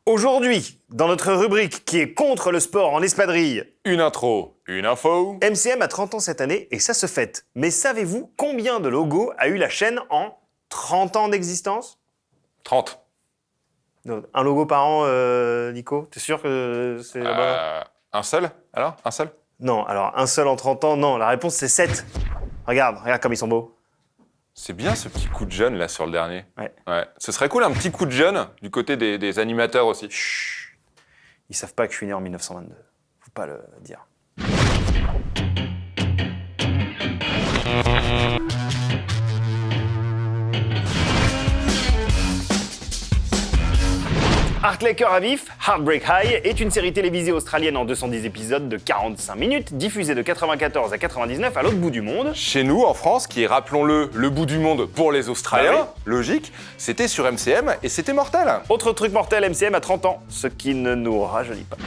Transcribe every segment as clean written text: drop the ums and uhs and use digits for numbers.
Aujourd'hui, dans notre rubrique qui est contre le sport en espadrille, Une intro, une info. MCM a 30 ans cette année et ça se fête. Mais savez-vous combien de logos a eu la chaîne en 30 ans d'existence? 30. Un logo par an, Nico? T'es sûr que c'est là-bas? Un seul, alors? Un seul? Non, alors un seul en 30 ans, non. La réponse c'est 7. Regarde comme ils sont beaux. C'est bien ce petit coup de jeune là sur le dernier. Ouais. Ce serait cool un petit coup de jeune du côté des animateurs aussi. Chut. Ils savent pas que je suis né en 1922. Faut pas le dire. Hartley Cœur à vif, Heartbreak High est une série télévisée australienne en 210 épisodes de 45 minutes, diffusée de 94 à 99 à l'autre bout du monde. Chez nous, en France, qui est, rappelons-le, le bout du monde pour les Australiens, logique, c'était sur MCM et c'était mortel. Autre truc mortel, MCM a 30 ans, ce qui ne nous rajeunit pas.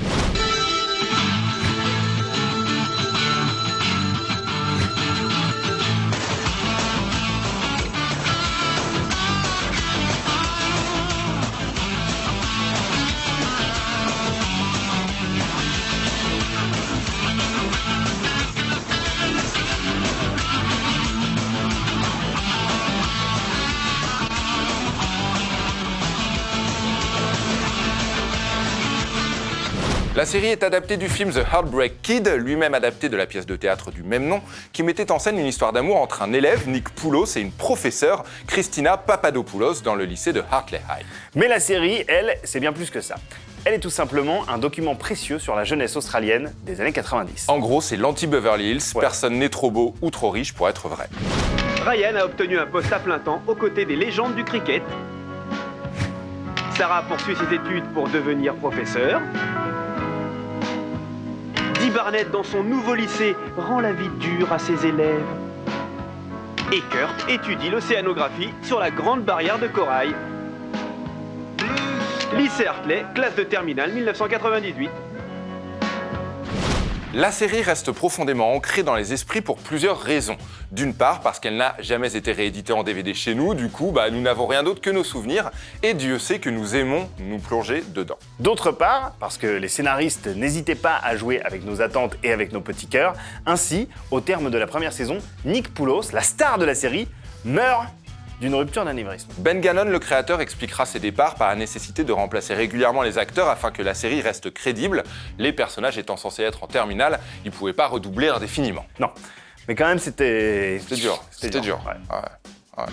La série est adaptée du film The Heartbreak Kid, lui-même adapté de la pièce de théâtre du même nom, qui mettait en scène une histoire d'amour entre un élève, Nick Poulos, et une professeure, Christina Papadopoulos, dans le lycée de Hartley High. Mais la série, elle, c'est bien plus que ça. Elle est tout simplement un document précieux sur la jeunesse australienne des années 90. En gros, c'est l'anti-Beverly Hills, Ouais. Personne n'est trop beau ou trop riche pour être vrai. Ryan a obtenu un poste à plein temps aux côtés des légendes du cricket. Sarah poursuit ses études pour devenir professeur. Dee Barnett, dans son nouveau lycée, rend la vie dure à ses élèves. Et Kurt étudie l'océanographie sur la grande barrière de corail. Lycée Hartley, classe de terminale 1998. La série reste profondément ancrée dans les esprits pour plusieurs raisons. D'une part, parce qu'elle n'a jamais été rééditée en DVD chez nous, du coup, nous n'avons rien d'autre que nos souvenirs, et Dieu sait que nous aimons nous plonger dedans. D'autre part, parce que les scénaristes n'hésitaient pas à jouer avec nos attentes et avec nos petits cœurs. Ainsi, au terme de la première saison, Nick Poulos, la star de la série, meurt d'une rupture d'anévrisme. Ben Gannon, le créateur, expliquera ses départs par la nécessité de remplacer régulièrement les acteurs afin que la série reste crédible. Les personnages étant censés être en terminale, ils ne pouvaient pas redoubler indéfiniment. Non, mais quand même c'était... C'était dur, c'était dur. Ouais. Ouais.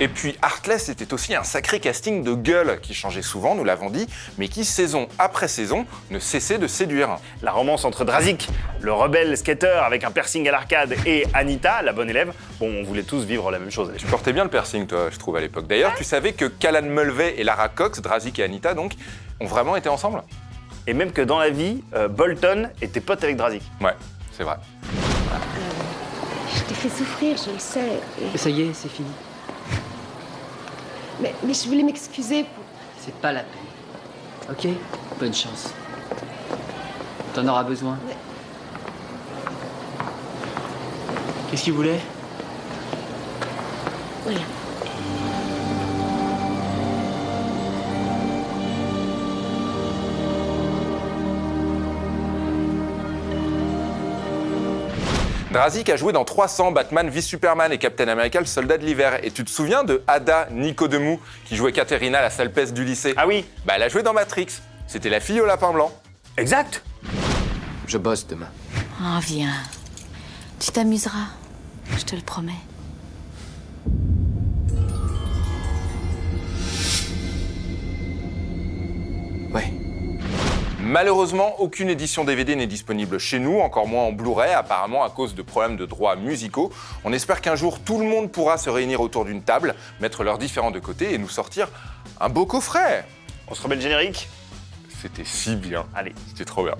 Et puis Hartley, c'était aussi un sacré casting de gueule qui changeait souvent, nous l'avons dit, mais qui, saison après saison, ne cessait de séduire. La romance entre Drazik, le rebelle skater avec un piercing à l'arcade, et Anita, la bonne élève, bon, on voulait tous vivre la même chose. Tu portais bien le piercing, toi, je trouve, à l'époque. D'ailleurs, tu savais que Callan Mulvey et Lara Cox, Drazik et Anita, donc, ont vraiment été ensemble? Et même que dans la vie, Bolton était pote avec Drazik. Ouais, c'est vrai. Je t'ai fait souffrir, je le sais. Ça y est, c'est fini. Mais je voulais m'excuser pour... C'est pas la peine. Ok? Bonne chance. T'en auras besoin. Ouais. Qu'est-ce qu'il voulait? Voilà. Drazik a joué dans 300, Batman v Superman et Captain America, le soldat de l'hiver. Et tu te souviens de Ada Nicodemou, qui jouait Katerina, la sale peste du lycée? Ah oui, Elle a joué dans Matrix. C'était la fille au lapin blanc. exact. Je bosse demain. Oh, viens. Tu t'amuseras. Je te le promets. Ouais. Malheureusement, aucune édition DVD n'est disponible chez nous, encore moins en Blu-ray, apparemment à cause de problèmes de droits musicaux. On espère qu'un jour, tout le monde pourra se réunir autour d'une table, mettre leurs différends de côté et nous sortir un beau coffret. On se remet le générique? C'était si bien. Allez. C'était trop bien.